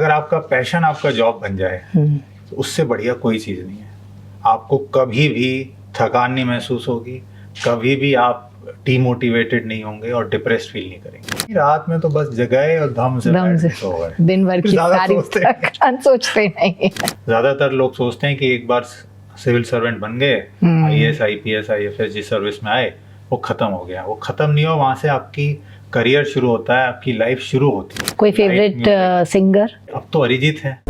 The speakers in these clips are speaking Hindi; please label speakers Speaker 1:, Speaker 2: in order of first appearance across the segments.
Speaker 1: अगर आपका पैशन आपका जॉब बन जाए तो उससे बढ़िया कोई चीज़ नहीं है। आपको कभी भी थकान नहीं महसूस होगी, कभी भी आप डीमोटिवेटेड नहीं होंगे और डिप्रेस्ड फील नहीं करेंगे। रात में तो बस जगाए और दम से सो गए,
Speaker 2: दिन भर की सारी थकान सोचते नहीं।
Speaker 1: ज़्यादातर लोग सोचते हैं कि एक बार सिविल सर्वेंट बन गए, आईएएस आईपीएस आईएफएस जिस सर्विस में आए वो खत्म हो गया। वो खत्म नहीं हो, वहाँ से आपकी करियर शुरू होता है, आपकी लाइफ शुरू होती है।
Speaker 2: कोई फेवरेट सिंगर?
Speaker 1: अब तो अरिजीत है।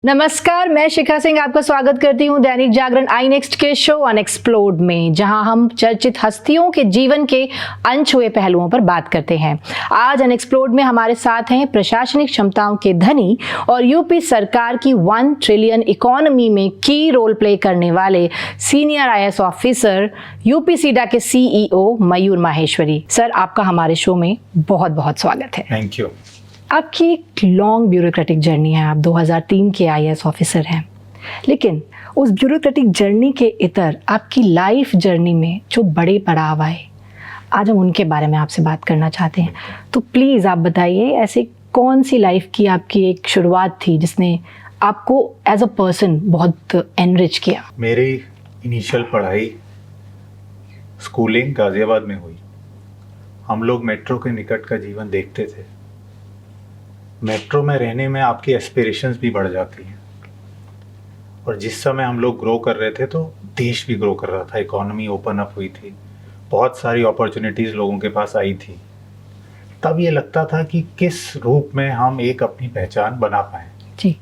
Speaker 2: नमस्कार, मैं शिखा सिंह आपका स्वागत करती हूं दैनिक जागरण आई नेक्स्ट के शो अनएक्सप्लोर्ड में, जहां हम चर्चित हस्तियों के जीवन के अनछुए पहलुओं पर बात करते हैं। आज अनएक्सप्लोर्ड में हमारे साथ हैं प्रशासनिक क्षमताओं के धनी और यूपी सरकार की 1 ट्रिलियन इकोनॉमी में की रोल प्ले करने वाले senior IAS officer UP SIDA के सीईओ मयूर माहेश्वरी। सर, आपका हमारे शो में बहुत बहुत स्वागत है।
Speaker 1: Thank you.
Speaker 2: आपकी एक लॉन्ग ब्यूरोक्रेटिक जर्नी है, आप 2003 के आईएएस ऑफिसर हैं, लेकिन उस ब्यूरोक्रेटिक जर्नी के इतर आपकी लाइफ जर्नी में जो बड़े पड़ाव आए, आज हम उनके बारे में आपसे बात करना चाहते हैं। तो प्लीज़ आप बताइए, ऐसे कौन सी लाइफ की आपकी एक शुरुआत थी जिसने आपको एज अ पर्सन बहुत एनरिच किया?
Speaker 1: मेरी इनिशियल पढ़ाई स्कूलिंग गाज़ियाबाद में हुई। हम लोग मेट्रो के निकट का जीवन देखते थे। मेट्रो में रहने में आपकी एस्पिरेशंस भी बढ़ जाती हैं, और जिस समय हम लोग ग्रो कर रहे थे तो देश भी ग्रो कर रहा था, इकोनॉमी ओपन अप हुई थी, बहुत सारी अपॉर्चुनिटीज़ लोगों के पास आई थी। तब ये लगता था कि किस रूप में हम एक अपनी पहचान बना पाएँ
Speaker 2: जी।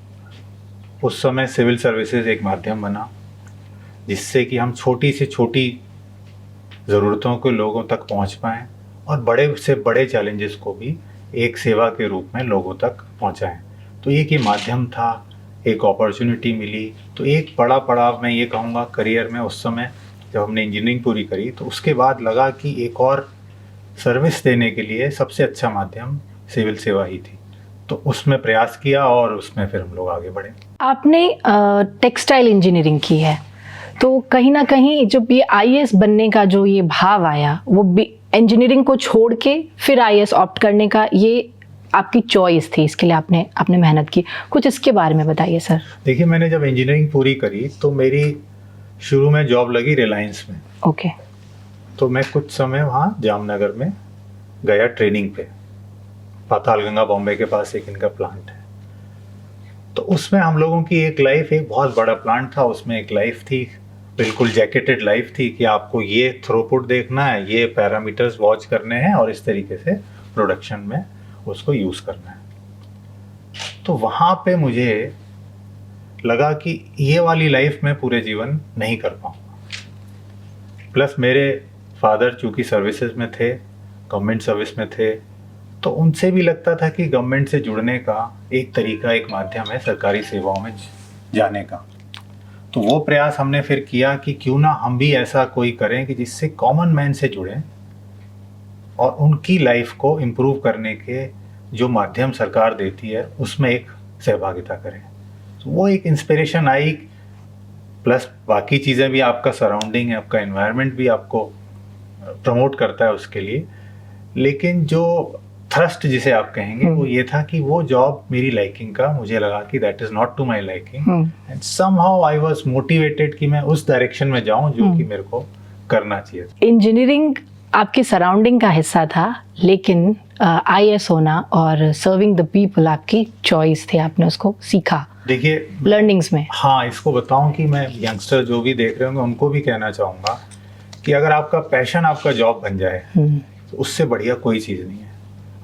Speaker 1: उस समय सिविल सर्विसेज एक माध्यम बना जिससे कि हम छोटी से छोटी ज़रूरतों को लोगों तक पहुंच पाएँ और बड़े से बड़े चैलेंजेस को भी एक सेवा के रूप में लोगों तक पहुंचाएं। तो एक ये माध्यम था, एक अपॉर्चुनिटी मिली। तो एक बड़ा पड़ाव मैं ये कहूँगा करियर में, उस समय जब हमने इंजीनियरिंग पूरी करी तो उसके बाद लगा कि एक और सर्विस देने के लिए सबसे अच्छा माध्यम सिविल सेवा ही थी। तो उसमें प्रयास किया और उसमें फिर हम लोग आगे बढ़े।
Speaker 2: आपने टेक्सटाइल इंजीनियरिंग की है, तो कहीं ना कहीं जब ये आईएएस बनने का जो ये भाव आया, वो भी इंजीनियरिंग को छोड़ के फिर आईएएस ऑप्ट करने का, ये आपकी चॉइस थी, इसके लिए आपने मेहनत की, कुछ इसके बारे में बताइए सर।
Speaker 1: देखिए, मैंने जब इंजीनियरिंग पूरी करी तो मेरी शुरू में जॉब लगी रिलायंस में।
Speaker 2: ओके।
Speaker 1: तो मैं कुछ समय वहाँ जामनगर में गया ट्रेनिंग पे। पातालगंगा बॉम्बे के पास एक इनका प्लांट है। तो उसमें हम लोगों की एक लाइफ, एक बहुत बड़ा प्लांट था, उसमें एक लाइफ थी, बिल्कुल जैकेटेड लाइफ थी कि आपको ये थ्रूपुट देखना है, ये पैरामीटर्स वॉच करने हैं और इस तरीके से प्रोडक्शन में उसको यूज़ करना है। तो वहाँ पे मुझे लगा कि ये वाली लाइफ मैं पूरे जीवन नहीं कर पाऊँगा। प्लस मेरे फादर चूँकि सर्विसेज में थे, गवर्नमेंट सर्विस में थे, तो उनसे भी लगता था कि गवर्नमेंट से जुड़ने का एक तरीका, एक माध्यम है सरकारी सेवाओं में जाने का। तो वो प्रयास हमने फिर किया कि क्यों ना हम भी ऐसा कोई करें कि जिससे कॉमन मैन से जुड़ें और उनकी लाइफ को इम्प्रूव करने के जो माध्यम सरकार देती है उसमें एक सहभागिता करें। तो वो एक इंस्पिरेशन आई, प्लस बाकी चीज़ें भी, आपका सराउंडिंग है, आपका एनवायरनमेंट भी आपको प्रमोट करता है उसके लिए। लेकिन जो थ्रस्ट जिसे आप कहेंगे वो ये था कि वो जॉब मेरी लाइकिंग का, मुझे लगा कि that is not to my liking, and somehow I was motivated कि मैं उस डायरेक्शन में जाऊं जो कि मेरे को करना चाहिए।
Speaker 2: इंजीनियरिंग आपकी सराउंडिंग का हिस्सा था, लेकिन आईएएस होना और सर्विंग द पीपल आपकी चॉइस थी, आपने उसको सीखा।
Speaker 1: देखिए,
Speaker 2: लर्निंग्स में
Speaker 1: हाँ, इसको बताऊं कि मैं यंगस्टर जो भी देख रहे होंगे उनको भी कहना चाहूँगा कि अगर आपका पैशन आपका जॉब बन जाए तो उससे बढ़िया कोई चीज़ नहीं है।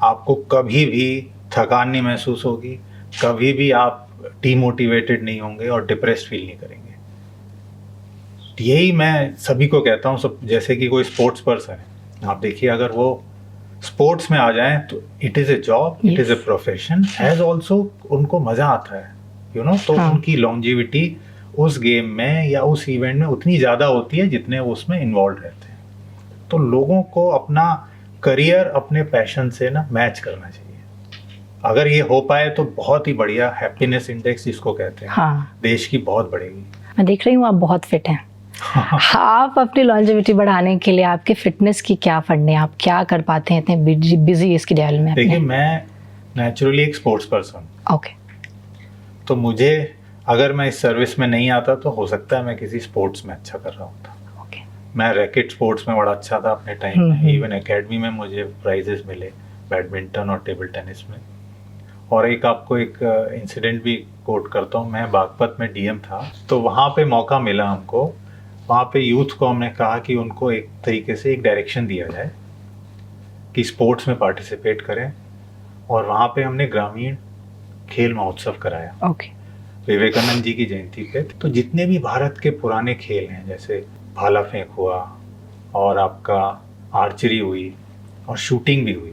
Speaker 1: आपको कभी भी थकान नहीं महसूस होगी, कभी भी आप डीमोटिवेटेड नहीं होंगे और डिप्रेस्ड फील नहीं करेंगे। यही मैं सभी को कहता हूँ, सब जैसे कि कोई स्पोर्ट्स पर्सन है, आप देखिए अगर वो स्पोर्ट्स में आ जाएं तो it is a job, it is a profession, as also उनको मज़ा आता है, यू नो। तो उनकी लॉन्जिविटी उस गेम में या उस इवेंट में उतनी ज़्यादा होती है जितने वो उसमें इन्वॉल्व रहते हैं। तो लोगों को अपना करियर अपने पैशन से ना मैच करना चाहिए। अगर ये हो पाए तो बहुत ही बढ़िया, हैप्पीनेस इंडेक्स जिसको कहते हैं, देश की बहुत बढ़ेगी।
Speaker 2: मैं देख रही हूँ आप बहुत फिट हैं। आप अपनी लॉन्जेविटी बढ़ाने के लिए आपके फिटनेस की क्या फंड है, आप क्या कर पाते हैं इतने बिजी इसकी डेवल में?
Speaker 1: देखिए, मैं नेचुरली एक स्पोर्ट्स पर्सन,
Speaker 2: ओके,
Speaker 1: तो मुझे अगर मैं इस सर्विस में नहीं आता तो हो सकता है मैं किसी स्पोर्ट्स में अच्छा कर रहा होता।
Speaker 2: ओके,
Speaker 1: मैं रैकेट स्पोर्ट्स में बड़ा अच्छा था अपने टाइम में, इवन एकेडमी में मुझे प्राइजेस मिले बैडमिंटन और टेबल टेनिस में। और आपको एक इंसिडेंट भी कोट करता हूँ। मैं बागपत में डीएम था, तो वहाँ पे मौका मिला हमको, वहाँ पे यूथ को हमने कहा कि उनको एक तरीके से एक डायरेक्शन दिया जाए कि स्पोर्ट्स में पार्टिसिपेट करें, और वहाँ पे हमने ग्रामीण खेल महोत्सव कराया
Speaker 2: ओके,
Speaker 1: विवेकानंद जी की जयंती पे। तो जितने भी भारत के पुराने खेल हैं, जैसे भाला फेंक हुआ और आपका आर्चरी हुई और शूटिंग भी हुई,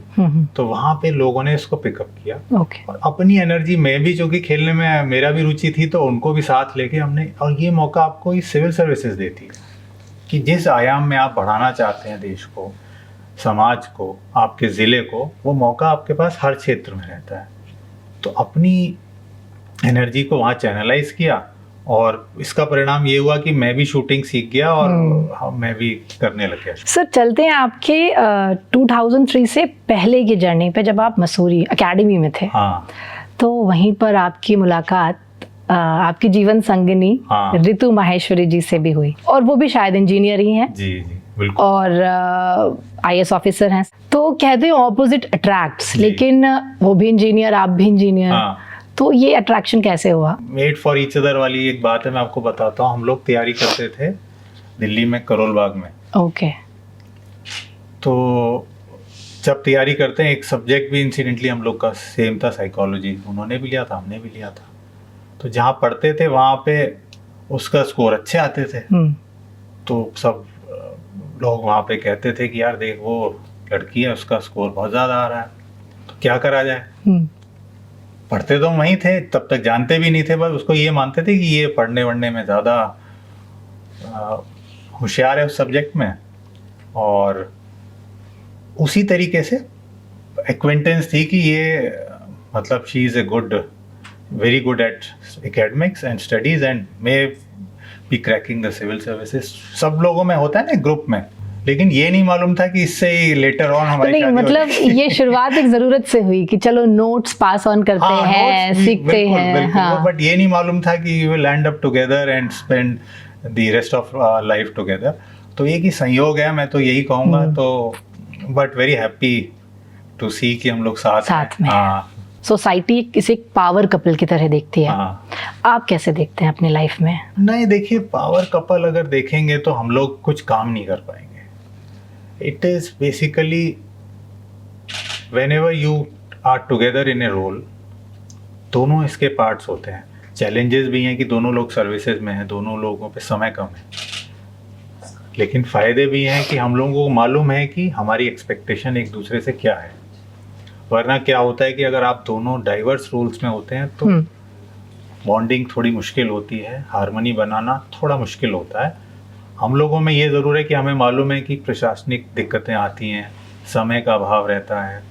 Speaker 1: तो वहाँ पे लोगों ने इसको पिकअप किया।
Speaker 2: ओके,
Speaker 1: और अपनी एनर्जी, मैं भी जो कि खेलने में मेरा भी रुचि थी, तो उनको भी साथ लेके हमने, और ये मौका आपको ये सिविल सर्विसेज देती है कि जिस आयाम में आप बढ़ाना चाहते हैं देश को, समाज को, आपके ज़िले को, वो मौका आपके पास हर क्षेत्र में रहता है। तो अपनी एनर्जी को वहाँ चैनलाइज किया, और इसका परिणाम ये हुआ कि मैं भी शूटिंग सीख गया और मैं भी करने लग गया।
Speaker 2: सर चलते हैं आपके 2003 से पहले की जर्नी पे, जब आप मसूरी एकेडमी में थे।
Speaker 1: हाँ,
Speaker 2: तो वहीं पर आपकी मुलाकात आपकी जीवन संगिनी
Speaker 1: हाँ।
Speaker 2: ऋतु माहेश्वरी जी से भी हुई, और वो भी शायद इंजीनियर ही हैं
Speaker 1: जी जी बिल्कुल,
Speaker 2: और आईएएस ऑफिसर हैं। तो कहते हैं ऑपोजिट अट्रैक्ट्स, लेकिन वो भी इंजीनियर, आप भी इंजीनियर।
Speaker 1: हाँ।
Speaker 2: तो ये अट्रैक्शन कैसे हुआ?
Speaker 1: मेड फॉर ईच अदर वाली एक बात है, मैं आपको बताता हूँ। हम लोग तैयारी करते थे दिल्ली में करोल बाग में।
Speaker 2: ओके,
Speaker 1: तो जब तैयारी करते हैं, एक सब्जेक्ट भी इंसिडेंटली हम लोग का सेम था, साइकोलॉजी। उन्होंने भी लिया था, हमने भी लिया था। तो जहाँ पढ़ते थे वहाँ पे उसका स्कोर अच्छे आते थे, तो सब लोग वहाँ पे कहते थे कि यार देख, वो लड़की है, उसका स्कोर बहुत ज़्यादा आ रहा है, तो क्या करा जाए। पढ़ते तो वहीं थे, तब तक जानते भी नहीं थे, बस उसको ये मानते थे कि ये पढ़ने वढ़ने में ज़्यादा होशियार है उस सब्जेक्ट में। और उसी तरीके से एक्वेंटेंस थी कि ये मतलब she is a good, very good at academics and studies and may be cracking the civil services. सब लोगों में होता है ना ग्रुप में, लेकिन ये नहीं मालूम था कि इससे ही लेटर ऑन हमारी
Speaker 2: नहीं, मतलब ये शुरुआत एक जरूरत से हुई कि चलो नोट्स पास ऑन करते हैं, सीखते हैं। हाँ,
Speaker 1: बट ये नहीं मालूम था कि you will and up together and spend the rest of life together. तो ये कि संयोग है, मैं तो यही कहूँगा। तो बट वेरी हैप्पी टू सी कि हम लोग साथ में। हाँ,
Speaker 2: सोसाइटी इसे एक पावर कपल की तरह देखती है।
Speaker 1: हाँ।
Speaker 2: आप कैसे देखते हैं अपनी लाइफ में?
Speaker 1: नहीं, देखिए, पावर कपल अगर देखेंगे तो हम लोग कुछ काम नहीं कर पाएंगे। It is basically whenever you are together in a role, दोनों इसके पार्ट्स होते हैं। चैलेंजेस भी हैं कि दोनों लोग सर्विसेज में हैं, दोनों लोगों पे समय कम है, लेकिन फ़ायदे भी हैं कि हम लोगों को मालूम है कि हमारी एक्सपेक्टेशन एक दूसरे से क्या है। वरना क्या होता है कि अगर आप दोनों डाइवर्स रोल्स में होते हैं तो बॉन्डिंग थोड़ी मुश्किल होती है, हार्मनी बनाना थोड़ा मुश्किल होता है। हम लोगों में ये ज़रूर है कि हमें मालूम है कि प्रशासनिक दिक्कतें आती हैं, समय का अभाव रहता है,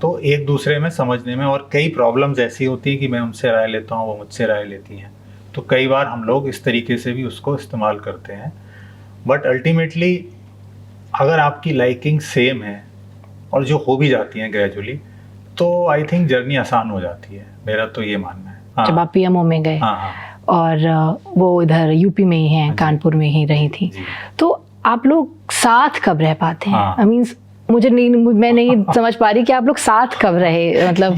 Speaker 1: तो एक दूसरे में समझने में, और कई प्रॉब्लम्स ऐसी होती हैं कि मैं उनसे राय लेता हूँ, वो मुझसे राय लेती हैं, तो कई बार हम लोग इस तरीके से भी उसको इस्तेमाल करते हैं। बट अल्टीमेटली अगर आपकी लाइकिंग सेम है और जो हो भी जाती हैं ग्रेजुअली, तो आई थिंक जर्नी आसान हो जाती है, मेरा तो ये मानना है। हाँ,
Speaker 2: जब आप पीएमओ में गए,
Speaker 1: हाँ,
Speaker 2: और वो इधर यूपी में ही हैं, कानपुर में ही रही थी, तो आप लोग साथ कब रह पाते हैं?
Speaker 1: हाँ।
Speaker 2: आई मीन मैं नहीं समझ पा रही कि आप लोग साथ कब रहे, मतलब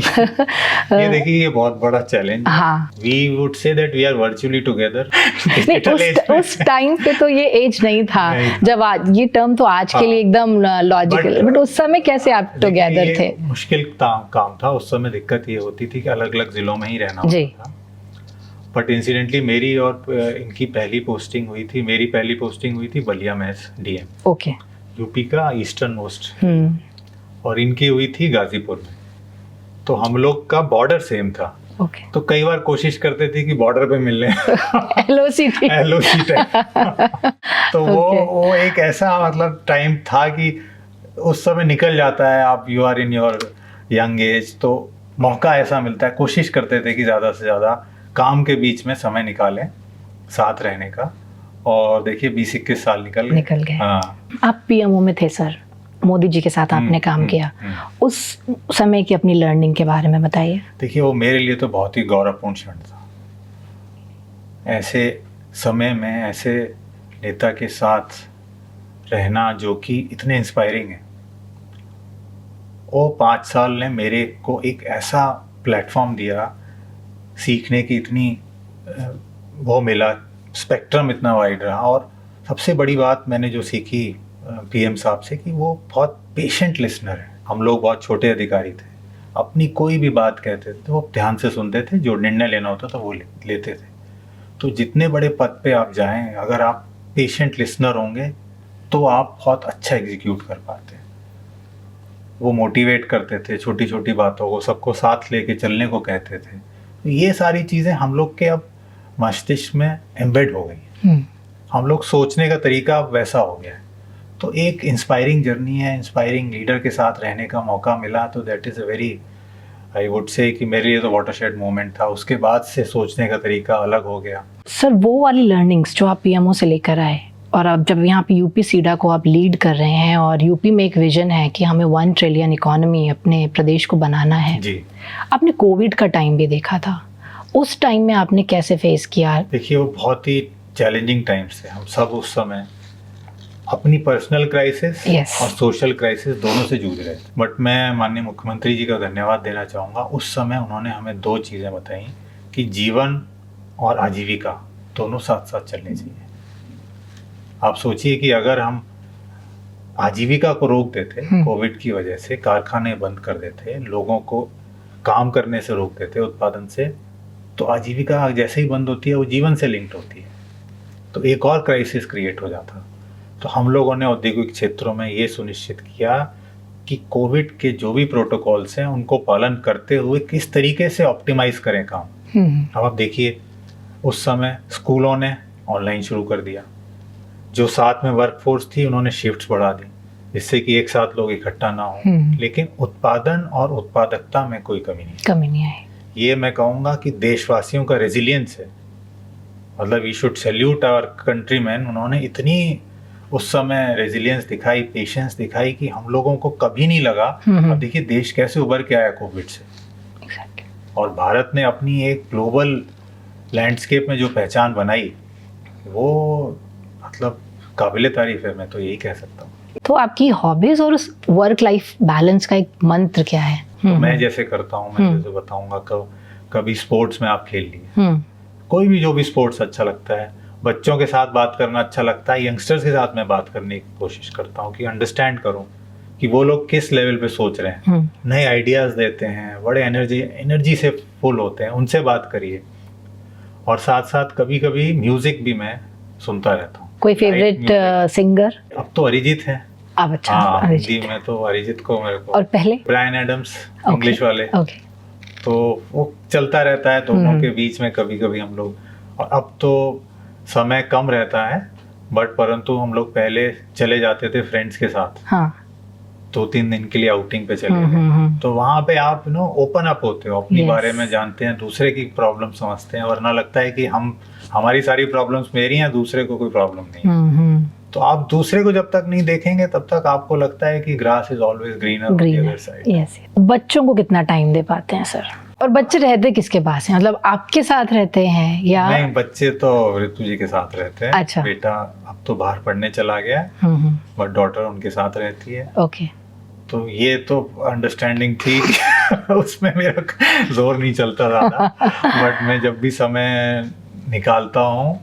Speaker 1: ये देखिए, ये बहुत बड़ा चैलेंज।
Speaker 2: हाँ,
Speaker 1: we would say that we are virtually together.
Speaker 2: नहीं, उस टाइम पे तो ये एज नहीं था। जब आज ये टर्म तो आज के लिए एकदम लॉजिकल, बट उस समय कैसे आप टुगेदर थे?
Speaker 1: मुश्किल काम था उस समय। दिक्कत ये होती थी कि अलग अलग जिलों में ही रहना होता था। बट इंसिडेंटली मेरी और इनकी पहली पोस्टिंग हुई थी, मेरी पहली पोस्टिंग हुई थी बलिया महस डीएम।
Speaker 2: ओके,
Speaker 1: यूपी का ईस्टर्न मोस्ट, और इनकी हुई थी गाजीपुर में। तो हम लोग का बॉर्डर सेम था।
Speaker 2: ओके,
Speaker 1: तो कई बार कोशिश करते थे कि बॉर्डर पे मिल लें।
Speaker 2: LOC
Speaker 1: type. तो वो एक ऐसा मतलब टाइम था कि उस समय निकल जाता है, आप you are in your young age, तो मौका ऐसा मिलता है। कोशिश करते थे कि ज़्यादा से ज़्यादा काम के बीच में समय निकालें साथ रहने का, और देखिए 20-21 साल निकल गए। हाँ।
Speaker 2: आप पीएमओ में थे सर, मोदी जी के साथ आपने काम किया। उस समय की अपनी लर्निंग के बारे में बताइए।
Speaker 1: देखिए वो मेरे लिए तो बहुत ही गौरवपूर्ण क्षण था। ऐसे समय में ऐसे नेता के साथ रहना जो कि इतने इंस्पायरिंग है। वो 5 साल ने मेरे को एक ऐसा प्लेटफॉर्म दिया, सीखने की इतनी वो मिला, स्पेक्ट्रम इतना वाइड रहा। और सबसे बड़ी बात मैंने जो सीखी पीएम साहब से कि वो बहुत पेशेंट लिसनर है। हम लोग बहुत छोटे अधिकारी थे, अपनी कोई भी बात कहते थे वो ध्यान से सुनते थे, जो निर्णय लेना होता था वो लेते थे। तो जितने बड़े पद पे आप जाएं, अगर आप पेशेंट लिसनर होंगे तो आप बहुत अच्छा एग्जीक्यूट कर पाते हैं। वो मोटिवेट करते थे, छोटी छोटी बातों को सबको साथ लेके चलने को कहते थे। ये सारी चीज़ें हम लोग के अब मस्तिष्क में एम्बेड हो गई। हम लोग सोचने का तरीका अब वैसा हो गया है। तो एक इंस्पायरिंग जर्नी है, इंस्पायरिंग लीडर के साथ रहने का मौका मिला, तो that is a very, I would say कि मेरे लिए तो वाटरशेड मोमेंट था। उसके बाद से सोचने का तरीका अलग हो गया।
Speaker 2: सर वो वाली लर्निंग्स जो आप पीएमओ से लेकर आए और अब जब यहाँ पे यूपी सीडा को आप लीड कर रहे हैं और यूपी में एक विजन है कि हमें 1 ट्रिलियन इकोनॉमी अपने प्रदेश को बनाना है
Speaker 1: जी।
Speaker 2: आपने कोविड का टाइम भी देखा था, उस टाइम में आपने कैसे फेस किया?
Speaker 1: देखिए वो बहुत ही चैलेंजिंग टाइम्स थे। हम सब उस समय अपनी पर्सनल क्राइसिस और सोशल क्राइसिस दोनों से जूझ रहे थे। बट मैं माननीय मुख्यमंत्री जी का धन्यवाद देना चाहूँगा। उस समय उन्होंने हमें 2 चीज़ें बताई कि जीवन और आजीविका दोनों साथ साथ चलनी चाहिए। आप सोचिए कि अगर हम आजीविका को रोक देते कोविड की वजह से, कारखाने बंद कर देते, लोगों को काम करने से रोक देते, उत्पादन से, तो आजीविका जैसे ही बंद होती है वो जीवन से लिंक्ड होती है, तो एक और क्राइसिस क्रिएट हो जाता। तो हम लोगों ने औद्योगिक क्षेत्रों में ये सुनिश्चित किया कि कोविड के जो भी प्रोटोकॉल्स हैं उनको पालन करते हुए किस तरीके से ऑप्टिमाइज करें काम। अब आप देखिए उस समय स्कूलों ने ऑनलाइन शुरू कर दिया, जो साथ में वर्कफोर्स थी उन्होंने शिफ्ट्स बढ़ा दी जिससे कि एक साथ लोग इकट्ठा ना हो, लेकिन उत्पादन और उत्पादकता में कोई कमी नहीं आई। ये मैं कहूँगा कि देशवासियों का रेजिलियंस है। मतलब we should salute our countryman. उन्होंने इतनी उस समय रेजिलियंस दिखाई, पेशेंस दिखाई कि हम लोगों को कभी नहीं लगा। अब देखिए देश कैसे उभर के आया कोविड से। और भारत ने अपनी एक ग्लोबल लैंडस्केप में जो पहचान बनाई वो मतलब काबिले तारीफ है, मैं तो यही कह सकता हूँ।
Speaker 2: तो आपकी हॉबीज और वर्क लाइफ बैलेंस का एक मंत्र क्या है?
Speaker 1: तो मैं जैसे करता हूँ, मैं जैसे बताऊंगा, कभी स्पोर्ट्स में आप खेल लिए, कोई भी जो भी स्पोर्ट्स अच्छा लगता है, बच्चों के साथ बात करना अच्छा लगता है, यंगस्टर्स के साथ मैं बात करने की कोशिश करता हूँ कि अंडरस्टैंड करूँ कि वो लोग किस लेवल पे सोच रहे हैं, नए आइडियाज देते हैं, बड़े एनर्जी से फुल होते हैं, उनसे बात करिए। और साथ साथ कभी कभी म्यूजिक भी मैं सुनता रहता हूँ।
Speaker 2: कोई फेवरेट सिंगर?
Speaker 1: अब तो अरिजीत है।
Speaker 2: अब अच्छा,
Speaker 1: हिंदी में तो अरिजीत को मेरे को।
Speaker 2: और पहले
Speaker 1: ब्रायन एडम्स, इंग्लिश वाले। तो वो चलता रहता है दोनों के बीच में कभी कभी हम लोग। और अब तो समय कम रहता है बट परंतु हम लोग पहले चले जाते थे फ्रेंड्स के साथ। हाँ। 2-3 दिन के लिए आउटिंग पे चले गए, तो वहाँ पे आप ओपन अप होते हो, अपनी बारे में जानते हैं, दूसरे की प्रॉब्लम समझते हैं। वरना लगता है कि हमारी सारी प्रॉब्लम्स मेरी हैं, दूसरे को कोई प्रॉब्लम नहीं। तो आप दूसरे को जब तक नहीं देखेंगे तब तक आपको लगता है कि grass is always greener on the other side.
Speaker 2: बच्चों को कितना टाइम दे पाते हैं सर? और बच्चे रहते किसके पास हैं? मतलब आपके साथ रहते हैं या? नहीं,
Speaker 1: बच्चे तो ऋतु जी के साथ रहते हैं। अच्छा। बेटा अब तो बाहर पढ़ने चला गया है, बट डॉटर उनके साथ रहती है।
Speaker 2: ओके।
Speaker 1: तो ये तो अंडरस्टैंडिंग थी उसमें मेरा जोर नहीं चलता ज्यादा। बट मैं जब भी समय निकालता हूँ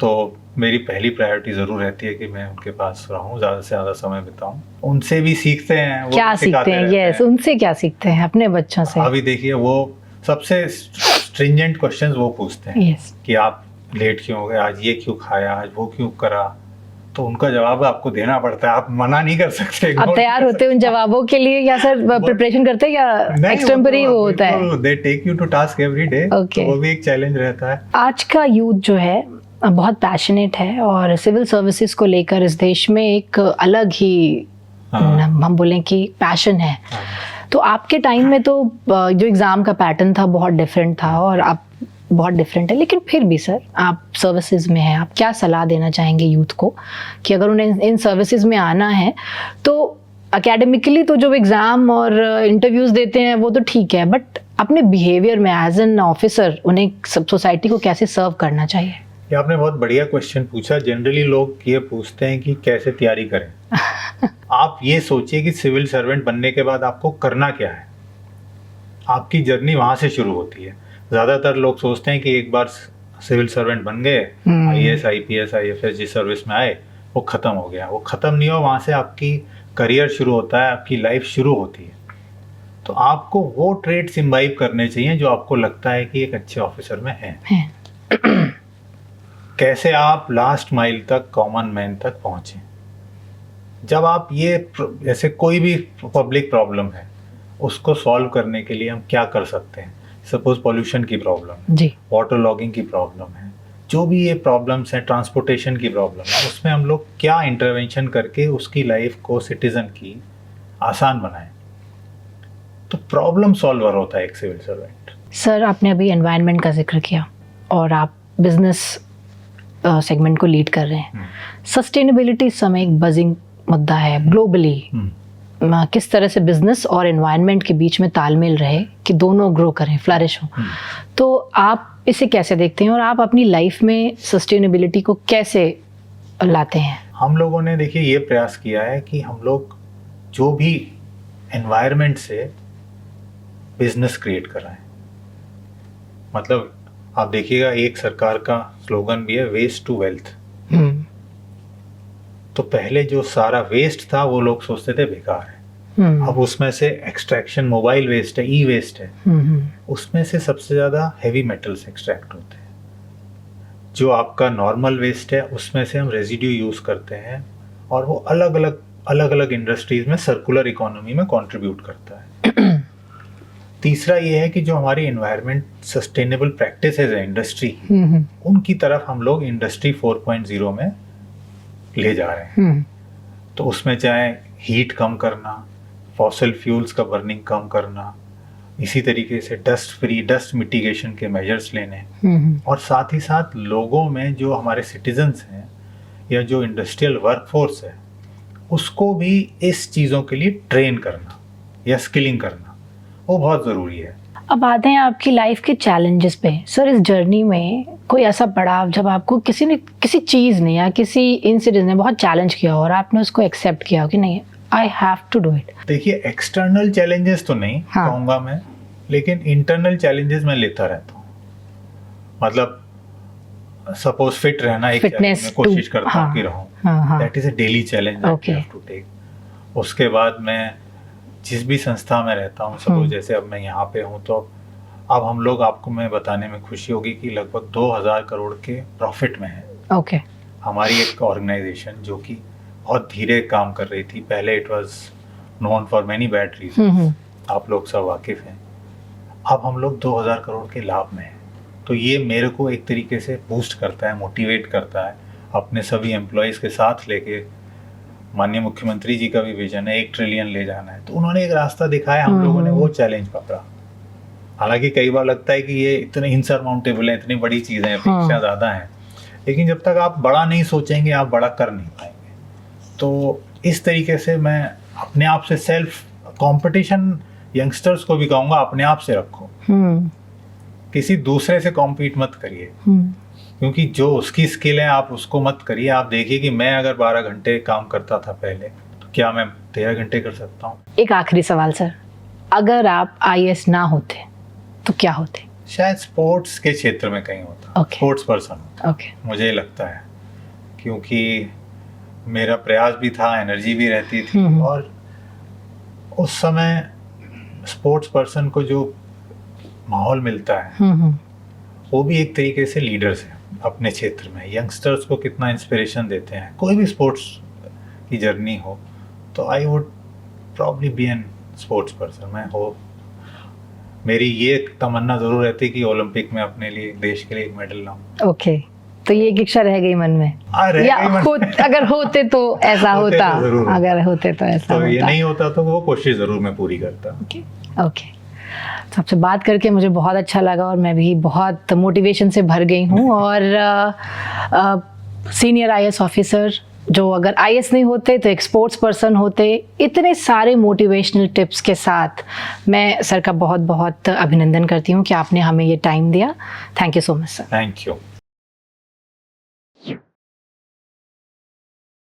Speaker 1: तो मेरी पहली प्रायोरिटी जरूर रहती है कि मैं उनके पास रहूं, ज्यादा से ज्यादा समय बिताऊं। उनसे भी सीखते हैं, वो
Speaker 2: क्या सीखते हैं? यस, उनसे क्या सीखते हैं अपने बच्चों से?
Speaker 1: अभी देखिए वो सबसे स्ट्रिंजेंट क्वेश्चंस वो पूछते हैं कि आप लेट क्यों हो गए, आज ये क्यों खाया, आज वो क्यों करा। तो उनका जवाब आपको देना पड़ता है, आप मना नहीं कर सकते।
Speaker 2: आप तैयार होते हैं उन जवाबों के लिए या सर प्रिपरेशन करते हैं या एक्सटेम्पररी वो होता है?
Speaker 1: They take you to task every day, तो वो भी एक चैलेंज रहता है।
Speaker 2: आज का यूथ जो है बहुत पैशनेट है और सिविल सर्विसेज को लेकर इस देश में एक अलग ही हम बोलें कि पैशन है। तो आपके टाइम में तो जो एग्ज़ाम का पैटर्न था बहुत डिफरेंट था और आप बहुत डिफरेंट है, लेकिन फिर भी सर आप सर्विसेज में हैं, आप क्या सलाह देना चाहेंगे यूथ को कि अगर उन्हें इन सर्विसेज में आना है तो एकेडमिकली तो जो एग्ज़ाम और इंटरव्यूज़ देते हैं वो तो ठीक है, बट अपने बिहेवियर में एज एन ऑफिसर उन्हें सब सोसाइटी को कैसे सर्व करना चाहिए?
Speaker 1: ये आपने बहुत बढ़िया क्वेश्चन पूछा। जनरली लोग ये पूछते हैं कि कैसे तैयारी करें। आप ये सोचिए कि सिविल सर्वेंट बनने के बाद आपको करना क्या है। आपकी जर्नी वहाँ से शुरू होती है। ज़्यादातर लोग सोचते हैं कि एक बार सिविल सर्वेंट बन गए, IAS, IPS, IFS जिस सर्विस में आए वो ख़त्म हो गया। वो ख़त्म नहीं हो, वहाँ से आपकी करियर शुरू होता है, आपकी लाइफ शुरू होती है। तो आपको वो ट्रेड्स इम्बाइब करने चाहिए जो आपको लगता है कि एक अच्छे ऑफिसर में है। कैसे आप लास्ट माइल तक, कॉमन मैन तक पहुँचें। जब आप ये जैसे कोई भी पब्लिक प्रॉब्लम है उसको सॉल्व करने के लिए हम क्या कर सकते हैं। सपोज पॉल्यूशन की प्रॉब्लम
Speaker 2: जी,
Speaker 1: वाटर लॉगिंग की प्रॉब्लम है, जो भी ये प्रॉब्लम्स हैं, ट्रांसपोर्टेशन की प्रॉब्लम है, उसमें हम लोग क्या इंटरवेंशन करके उसकी लाइफ को, सिटीजन की आसान बनाएं। तो प्रॉब्लम सॉल्वर होता है एक सिविल सर्वेंट।
Speaker 2: सर आपने अभी एनवायरनमेंट का जिक्र किया और आप बिजनेस सेगमेंट को लीड कर रहे हैं। सस्टेनेबिलिटी इस समय एक बजिंग मुद्दा है ग्लोबली। किस तरह से बिजनेस और एनवायरनमेंट के बीच में तालमेल रहे कि दोनों ग्रो करें, फ्लरिश हों। तो आप इसे कैसे देखते हैं और आप अपनी लाइफ में सस्टेनेबिलिटी को कैसे लाते हैं?
Speaker 1: हम लोगों ने देखिए ये प्रयास किया है कि हम लोग जो भी एनवायरनमेंट से बिजनेस क्रिएट कराएं। मतलब आप देखिएगा एक सरकार का स्लोगन भी है, वेस्ट टू वेल्थ। तो पहले जो सारा वेस्ट था वो लोग सोचते थे बेकार है। अब उसमें से एक्सट्रैक्शन, मोबाइल वेस्ट है, ई वेस्ट है, उसमें से सबसे ज़्यादा हैवी मेटल्स एक्सट्रैक्ट होते हैं। जो आपका नॉर्मल वेस्ट है उसमें से हम रेजिड्यू यूज़ करते हैं और वो अलग अलग इंडस्ट्रीज में सर्कुलर इकोनॉमी में कंट्रीब्यूट करता है। तीसरा ये है कि जो हमारी एनवायरनमेंट सस्टेनेबल प्रैक्टिसेस है इंडस्ट्री की, उनकी तरफ हम लोग इंडस्ट्री 4.0 में ले जा रहे हैं। तो उसमें चाहे हीट कम करना, फॉसिल फ्यूल्स का बर्निंग कम करना, इसी तरीके से डस्ट मिटिगेशन के मेजर्स लेने, और साथ ही साथ लोगों में जो हमारे सिटीजन्स हैं या जो इंडस्ट्रियल वर्कफोर्स है उसको भी इस चीज़ों के लिए ट्रेन करना या स्किलिंग करना वो बहुत ज़रूरी है।
Speaker 2: अब आते हैं आपकी लाइफ के चैलेंजेस पे। सर इस जर्नी में कोई ऐसा पड़ाव जब आपको किसी चीज़ ने या किसी इंसिडेंट ने बहुत चैलेंज किया हो और आपने उसको एक्सेप्ट किया हो कि नहीं I have to do it?
Speaker 1: देखिए एक्सटर्नल चैलेंजेस तो नहीं कहूँगा मैं, लेकिन इंटरनल चैलेंजेस मैं लेता रहता हूँ। मतलब सपोज फिट रहना एक चैलेंज में कोशिश करता हूँ कि रहूँ, that is a daily challenge I have to take. उसके बाद मैं जिस भी संस्था में रहता हूँ, सपोज जैसे अब मैं यहाँ पे हूँ, तो अब हम लोग, आपको मैं बताने में खुशी होगी कि लगभग 2000 करोड़ के प्रॉफिट में है हमारी एक ऑर्गेनाइजेशन जो कि बहुत धीरे काम कर रही थी। पहले it was known for many bad reason, आप लोग सब वाकिफ हैं। अब हम लोग 2000 करोड़ के लाभ में हैं। तो ये मेरे को एक तरीके से बूस्ट करता है, मोटिवेट करता है अपने सभी एम्प्लॉयज़ के साथ लेके। माननीय मुख्यमंत्री जी का भी विजन है 1 ट्रिलियन ले जाना है, तो उन्होंने एक रास्ता दिखाया, हम लोगों ने वो चैलेंज पकड़ा। हालांकि कई बार लगता है कि ये इतने इनसरमाउंटेबल है, इतनी बड़ी चीज़ें हैं, अपेक्षा ज़्यादा हैं, लेकिन जब तक आप बड़ा नहीं सोचेंगे आप बड़ा कर नहीं पाएंगे। तो इस तरीके से मैं अपने आप से सेल्फ कंपटीशन, यंगस्टर्स को भी कहूँगा अपने आप से रखो, किसी दूसरे से कॉम्पीट मत करिए, क्योंकि जो उसकी स्किल है आप उसको मत करिए। आप देखिए कि मैं अगर 12 घंटे काम करता था पहले, तो क्या मैं 13 घंटे कर सकता हूँ? एक
Speaker 2: आखिरी सवाल सर, अगर आप IAS ना होते तो क्या होते?
Speaker 1: शायद स्पोर्ट्स के क्षेत्र में कहीं होता, स्पोर्ट्स पर्सन मुझे लगता है, क्योंकि मेरा प्रयास भी था, एनर्जी भी रहती थी, और उस समय स्पोर्ट्स पर्सन को जो माहौल मिलता है वो भी एक तरीके से लीडर्स हैं अपने क्षेत्र में, यंगस्टर्स को कितना इंस्पिरेशन देते हैं। कोई भी स्पोर्ट्स की जर्नी हो तो I would probably be an sports person. मैं हो, मेरी ये तमन्ना ज़रूर रहती कि ओलंपिक में अपने लिए, देश के लिए एक मेडल लाऊं।
Speaker 2: तो ये एक इच्छा रह गई मन में, अगर होते तो ऐसा होता, अगर होते तो ऐसा होता।
Speaker 1: ये नहीं होता तो वो कोशिश ज़रूर मैं पूरी करता।
Speaker 2: ओके, तो आपसे बात करके मुझे बहुत अच्छा लगा और मैं भी बहुत मोटिवेशन से भर गई हूँ। और सीनियर आईएएस ऑफिसर जो अगर आईएएस नहीं होते तो एक स्पोर्ट्स पर्सन होते, इतने सारे मोटिवेशनल टिप्स के साथ मैं सर का बहुत बहुत अभिनंदन करती हूँ कि आपने हमें ये टाइम दिया। Thank you so much sir.
Speaker 1: Thank you.